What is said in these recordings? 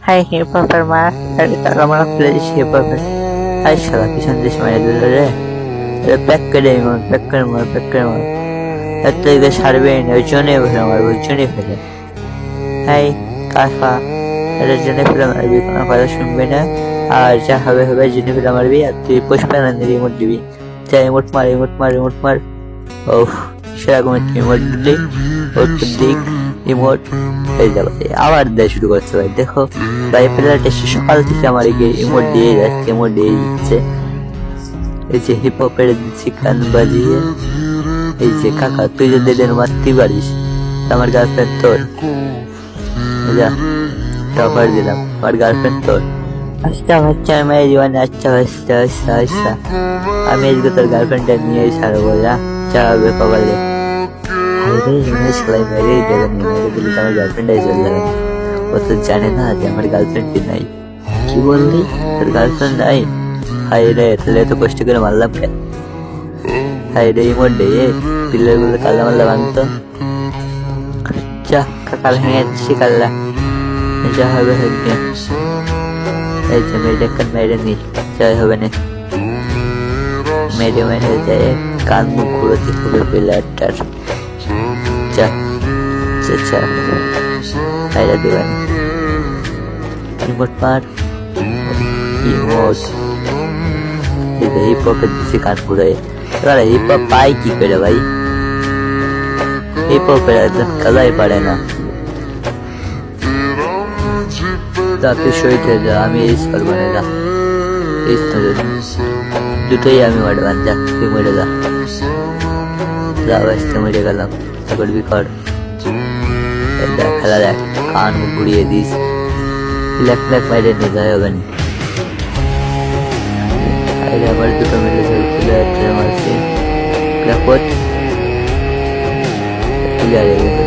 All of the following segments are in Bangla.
হাই হিপ হপের মা, আরে তারা মারা ফেলে দিস হিপ হপের। হাই শালা পিছন দেশ মারা দিল রে। প্যাক করে মার, প্যাক করে মার, প্যাক করে মার। এত দিকে ছাড়বেই না, ওই জন্যই ফেলে মারবো, ওই জন্যই ফেলে। হাই কাকা, এটা জেনে ফেলে মারবি, কোনো কথা শুনবি না। আর যা হবে হবে, জেনে ফেলে মারবি। আর তুই পুষ্পানন্দের রিমোট দিবি। যা রিমোট মার, রিমোট মার, রিমোট মার। ওহ সেরকম একটা রিমোট দিলি, ওর দিক রিমোট হয়ে যাবে। আবার দেয় শুরু করছে ভাই। দেখো ভাই প্লেয়ারটা সকাল থেকে আমার ইমোট দিয়ে যাচ্ছে, ইমোট দিয়ে দিচ্ছে। এই যে হিপ হপের দিচ্ছি গান বাজিয়ে। এই যে কাকা তুই যদি এদের মারতে পারিস, আমার গার্লফ্রেন্ড তোর। যা টপার দিলাম, আমার গার্লফ্রেন্ড তোর। আচ্ছা বাচ্চা মেয়ে জীবনে, আচ্ছা আচ্ছা আচ্ছা আচ্ছা, আমি আজকে তোর গার্লফ্রেন্ডটা নিয়ে ছাড়বো। যা যা হবে কপালে। সেলাই মেরে দেবে, মেরে দিলে আমার গার্লফ্রেন্ডটাই চলে যাবে। ও তো জানে না যে আমার গার্লফ্রেন্ডই নাই। কি বললি তোর গার্লফ্রেন্ড নাই? হাই রে, তাহলে এত কষ্ট করে মারলাম কেন? হাই রে ইমোট ডে পিলার গুলো কাল্লা মাল্লা ভাঙতো। যা কাল ভেঙে যাচ্ছি কাল্লা, যা হবে হবে। এই যে মেয়েটা কান মেরে নি, যাই হবে না। মেরে মেরে যায়, কান মুখ ঘুরোতে হবে পিলারটার। যা যা হাইরা দেবেন। ইমোট মার, ইমোট। হিপ হপের দিচ্ছে কান ঘুরাই। এবার হিপ হপ পাই কি করে ভাই? হিপ হপের একদম কাজাই পারে না। তুই শহীদ হয়ে যা, আমি এই করবো না। যা এই দুটোই আমি মারবান। যা তুই মরে যা, যা বাঁচতে মরে গেলাম। করবি কর, খেলা দেখ, কান ঘুরিয়ে দিস। লেখ লেখ মাইরে নিয়ে যায় হবে না। আবার দুটো মিলে চলছিল, একটা মারছি ক্লাপট ক্লিয়ার হয়ে গেছে।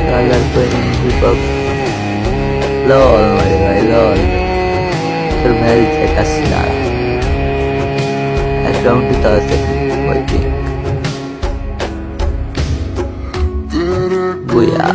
কালার করে দীপক লল মারে ভাই, লল তোর ভাই কাজ না। এক রাউন্ডই তো আছে বুয়া।